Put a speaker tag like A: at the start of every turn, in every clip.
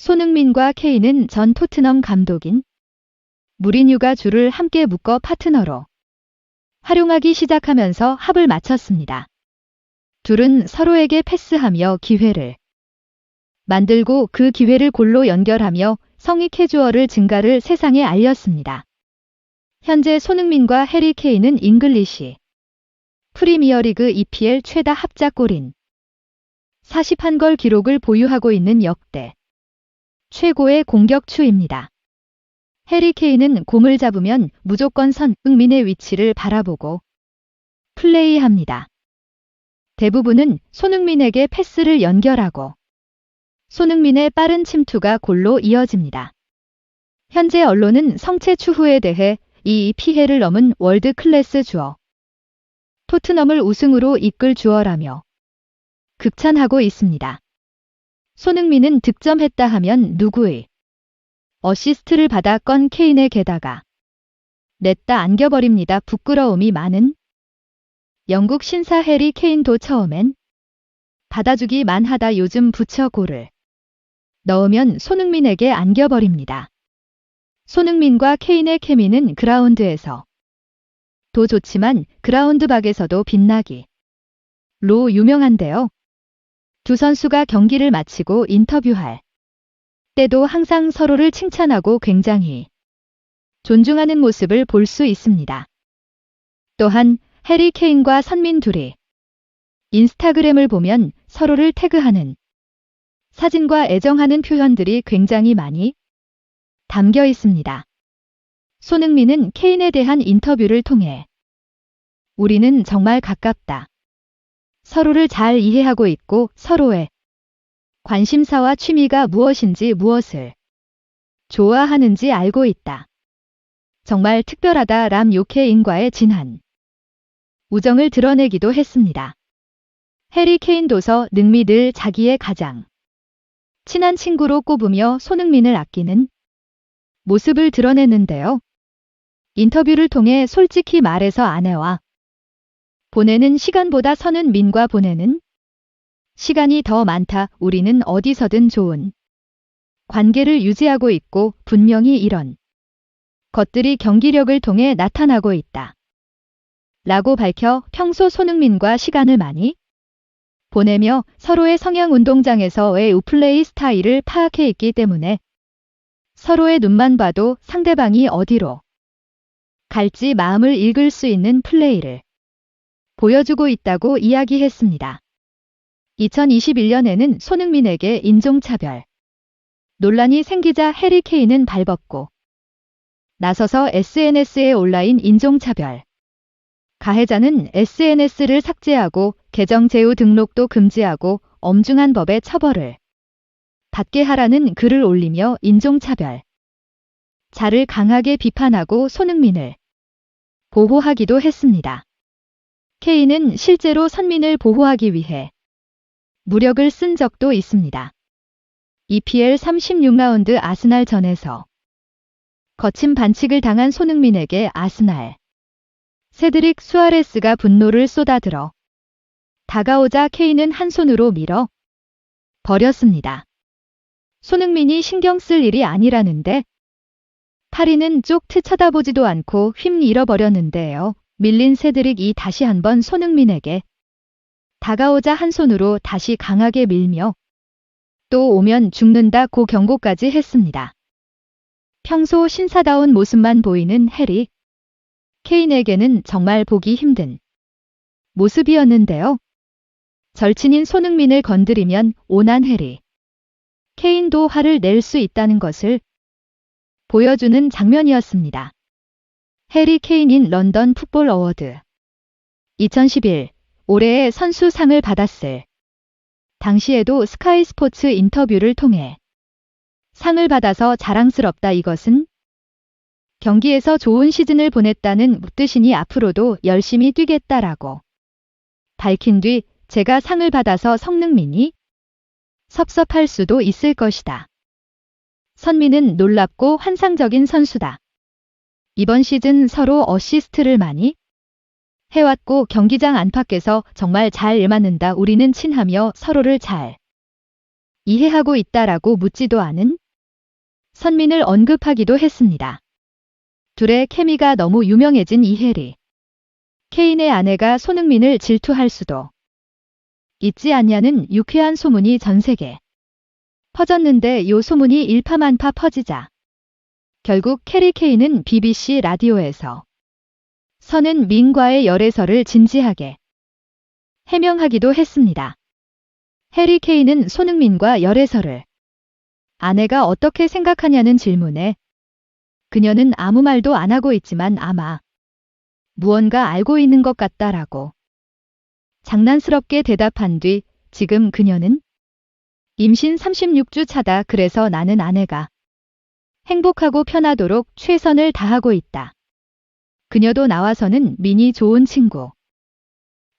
A: 손흥민과 케인은 전 토트넘 감독인 무리뉴가 줄을 함께 묶어 파트너로 활용하기 시작하면서 합을 맞췄습니다. 둘은 서로에게 패스하며 기회를 만들고 그 기회를 골로 연결하며 성의 캐주얼을 증가를 세상에 알렸습니다. 현재 손흥민과 해리 케인은 잉글리시 프리미어리그 EPL 최다 합작골인 41골 기록을 보유하고 있는 역대 최고의 공격추입니다. 해리 케인은 공을 잡으면 무조건 손흥민의 위치를 바라보고 플레이합니다. 대부분은 손흥민에게 패스를 연결하고 손흥민의 빠른 침투가 골로 이어집니다. 현재 언론은 성체 추후에 대해 이 피해를 넘은 월드 클래스 주어 토트넘을 우승으로 이끌 주어라며 극찬하고 있습니다. 손흥민은 득점했다 하면 누구의 어시스트를 받아 건 케인에게다가 냈다 안겨버립니다. 부끄러움이 많은 영국 신사 해리 케인도 처음엔 받아주기만 하다 요즘 부처 골을 넣으면 손흥민에게 안겨버립니다. 손흥민과 케인의 케미는 그라운드에서 도 좋지만 그라운드 밖에서도 빛나기 로 유명한데요. 두 선수가 경기를 마치고 인터뷰할 때도 항상 서로를 칭찬하고 굉장히 존중하는 모습을 볼 수 있습니다. 또한 해리 케인과 손민 둘이 인스타그램을 보면 서로를 태그하는 사진과 애정하는 표현들이 굉장히 많이 담겨 있습니다. 손흥민은 케인에 대한 인터뷰를 통해 우리는 정말 가깝다. 서로를 잘 이해하고 있고 서로의 관심사와 취미가 무엇인지 무엇을 좋아하는지 알고 있다. 정말 특별하다 람 요케인과의 진한 우정을 드러내기도 했습니다. 해리 케인도서 능미 늘 자기의 가장 친한 친구로 꼽으며 손흥민을 아끼는 모습을 드러냈는데요. 인터뷰를 통해 솔직히 말해서 아내와 보내는 시간보다 손흥민과 보내는 시간이 더 많다. 우리는 어디서든 좋은 관계를 유지하고 있고 분명히 이런 것들이 경기력을 통해 나타나고 있다. 라고 밝혀 평소 손흥민과 시간을 많이 보내며 서로의 성향 운동장에서의 플레이 스타일을 파악해 있기 때문에 서로의 눈만 봐도 상대방이 어디로 갈지 마음을 읽을 수 있는 플레이를 보여주고 있다고 이야기했습니다. 2021년에는 손흥민에게 인종차별 논란이 생기자 해리 케인은 발벗고 나서서 SNS에 온라인 인종차별 가해자는 SNS를 삭제하고 계정 제휴 등록도 금지하고 엄중한 법의 처벌을 받게 하라는 글을 올리며 인종차별 자를 강하게 비판하고 손흥민을 보호하기도 했습니다. 케인은 실제로 손민을 보호하기 위해 무력을 쓴 적도 있습니다. EPL 36라운드 아스날전에서 거친 반칙을 당한 손흥민에게 아스날 세드릭 수아레스가 분노를 쏟아들어 다가오자 케인은 한 손으로 밀어 버렸습니다. 손흥민이 신경 쓸 일이 아니라는데 파리는 쪽트 쳐다보지도 않고 휩 잃어버렸는데요. 밀린 세드릭이 다시 한번 손흥민에게 다가오자 한 손으로 다시 강하게 밀며 또 오면 죽는다고 경고까지 했습니다. 평소 신사다운 모습만 보이는 해리 케인에게는 정말 보기 힘든 모습이었는데요. 절친인 손흥민을 건드리면 오난 해리 케인도 화를 낼 수 있다는 것을 보여주는 장면이었습니다. 해리 케인인 런던 풋볼 어워드 2011 올해의 선수상을 받았을 당시에도 스카이 스포츠 인터뷰를 통해 상을 받아서 자랑스럽다. 이것은 경기에서 좋은 시즌을 보냈다는 뜻이니 앞으로도 열심히 뛰겠다라고 밝힌 뒤 제가 상을 받아서 손흥민이 섭섭할 수도 있을 것이다. 손민은 놀랍고 환상적인 선수다. 이번 시즌 서로 어시스트를 많이 해왔고 경기장 안팎에서 정말 잘 맞는다. 우리는 친하며 서로를 잘 이해하고 있다라고 묻지도 않은 선민을 언급하기도 했습니다. 둘의 케미가 너무 유명해진 이혜리. 케인의 아내가 손흥민을 질투할 수도 있지 않냐는 유쾌한 소문이 전세계 퍼졌는데 요 소문이 일파만파 퍼지자 결국 해리 케인은 BBC 라디오에서 선은 민과의 열애설을 진지하게 해명하기도 했습니다. 해리 케인은 손흥민과 열애설을 아내가 어떻게 생각하냐는 질문에 그녀는 아무 말도 안 하고 있지만 아마 무언가 알고 있는 것 같다라고 장난스럽게 대답한 뒤 지금 그녀는 임신 36주 차다. 그래서 나는 아내가 행복하고 편하도록 최선을 다하고 있다. 그녀도 나와서는 민이 좋은 친구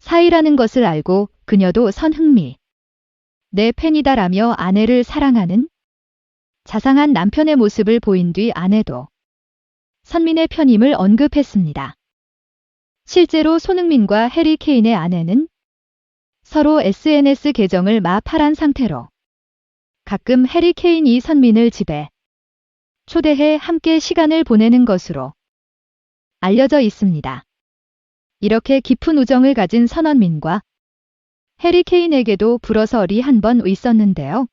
A: 사이라는 것을 알고 그녀도 선흥미 내 팬이다라며 아내를 사랑하는 자상한 남편의 모습을 보인 뒤 아내도 선민의 편임을 언급했습니다. 실제로 손흥민과 해리 케인의 아내는 서로 SNS 계정을 마팔한 상태로 가끔 해리 케인이 선민을 집에 초대해 함께 시간을 보내는 것으로 알려져 있습니다. 이렇게 깊은 우정을 가진 선원민과 해리 케인에게도 불어설이 한 번 있었는데요.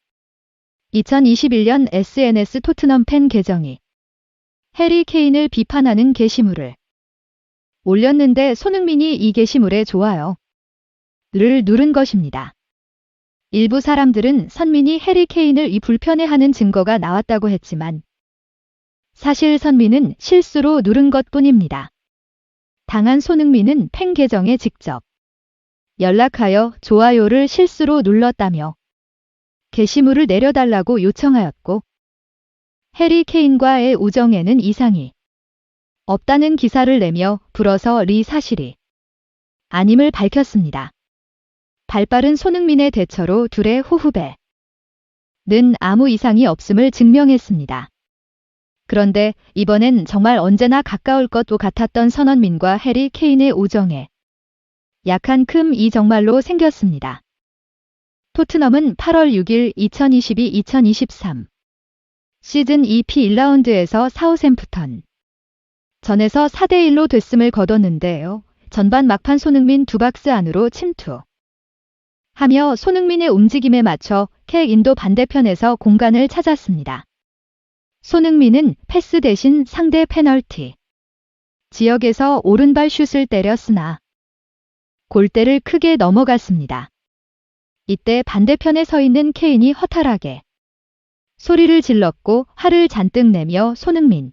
A: 2021년 SNS 토트넘 팬 계정이 해리 케인을 비판하는 게시물을 올렸는데 손흥민이 이 게시물에 좋아요를 누른 것입니다. 일부 사람들은 선민이 해리 케인을 불편해하는 증거가 나왔다고 했지만 사실 선민은 실수로 누른 것뿐입니다. 당한 손흥민은 팬 계정에 직접 연락하여 좋아요를 실수로 눌렀다며 게시물을 내려달라고 요청하였고 해리 케인과의 우정에는 이상이 없다는 기사를 내며 불어서 사실이 아님을 밝혔습니다. 발빠른 손흥민의 대처로 둘의 호흡에는 아무 이상이 없음을 증명했습니다. 그런데 이번엔 정말 언제나 가까울 것 같았던 선원민과 해리 케인의 우정에 약한 큼이 정말로 생겼습니다. 토트넘은 8월 6일 2022-2023 시즌 2P 1라운드에서 사우샘프턴 전에서 4대1로 됐음을 거뒀는데요. 전반 막판 손흥민 두 박스 안으로 침투 하며 손흥민의 움직임에 맞춰 킥인도 반대편에서 공간을 찾았습니다. 손흥민은 패스 대신 상대 페널티 지역에서 오른발 슛을 때렸으나 골대를 크게 넘어갔습니다. 이때 반대편에 서 있는 케인이 허탈하게 소리를 질렀고 화를 잔뜩 내며 손흥민을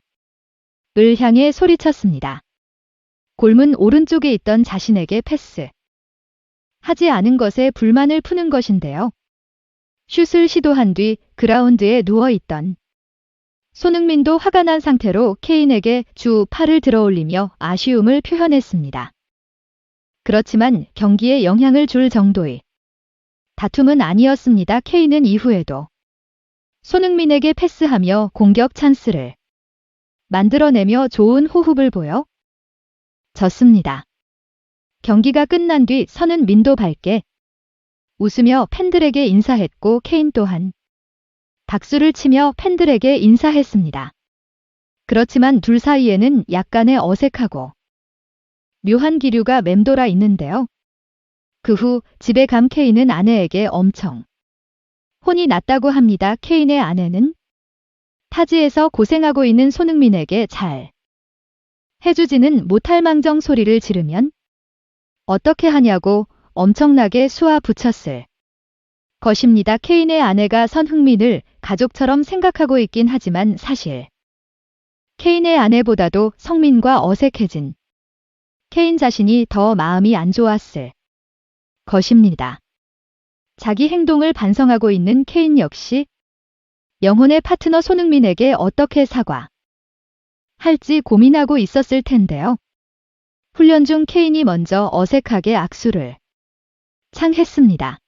A: 향해 소리쳤습니다. 골문 오른쪽에 있던 자신에게 패스 하지 않은 것에 불만을 푸는 것인데요. 슛을 시도한 뒤 그라운드에 누워있던 손흥민도 화가 난 상태로 케인에게 주 팔을 들어올리며 아쉬움을 표현했습니다. 그렇지만 경기에 영향을 줄 정도의 다툼은 아니었습니다. 케인은 이후에도 손흥민에게 패스하며 공격 찬스를 만들어내며 좋은 호흡을 보여 졌습니다. 경기가 끝난 뒤 선은민도 밝게 웃으며 팬들에게 인사했고 케인 또한 박수를 치며 팬들에게 인사했습니다. 그렇지만 둘 사이에는 약간의 어색하고 묘한 기류가 맴돌아 있는데요. 그 후 집에 간 케인은 아내에게 엄청 혼이 났다고 합니다. 케인의 아내는 타지에서 고생하고 있는 손흥민에게 잘 해주지는 못할 망정 소리를 지르면 어떻게 하냐고 엄청나게 쏘아붙였을 것입니다. 케인의 아내가 선흥민을 가족처럼 생각하고 있긴 하지만 사실 케인의 아내보다도 성민과 어색해진 케인 자신이 더 마음이 안 좋았을 것입니다. 자기 행동을 반성하고 있는 케인 역시 영혼의 파트너 손흥민에게 어떻게 사과 할지 고민하고 있었을 텐데요. 훈련 중 케인이 먼저 어색하게 악수를 창했습니다.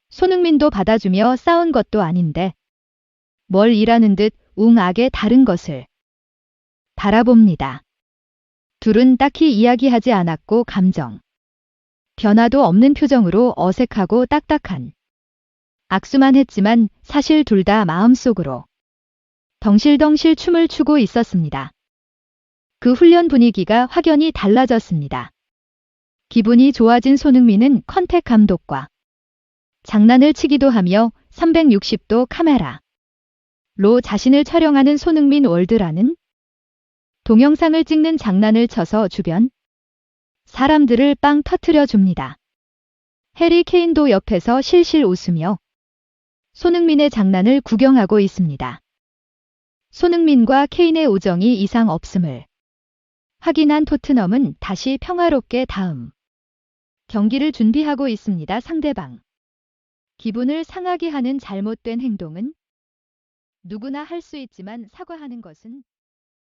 A: 손흥민도 받아주며 싸운 것도 아닌데 뭘 일하는 듯 웅하게 다른 것을 바라봅니다. 둘은 딱히 이야기하지 않았고 감정 변화도 없는 표정으로 어색하고 딱딱한 악수만 했지만 사실 둘 다 마음속으로 덩실덩실 춤을 추고 있었습니다. 그 훈련 분위기가 확연히 달라졌습니다. 기분이 좋아진 손흥민은 컨택 감독과 장난을 치기도 하며 360도 카메라로 자신을 촬영하는 손흥민 월드라는 동영상을 찍는 장난을 쳐서 주변 사람들을 빵 터트려 줍니다. 해리 케인도 옆에서 실실 웃으며 손흥민의 장난을 구경하고 있습니다. 손흥민과 케인의 우정이 이상 없음을 확인한 토트넘은 다시 평화롭게 다음 경기를 준비하고 있습니다. 상대방 기분을 상하게 하는 잘못된 행동은 누구나 할 수 있지만 사과하는 것은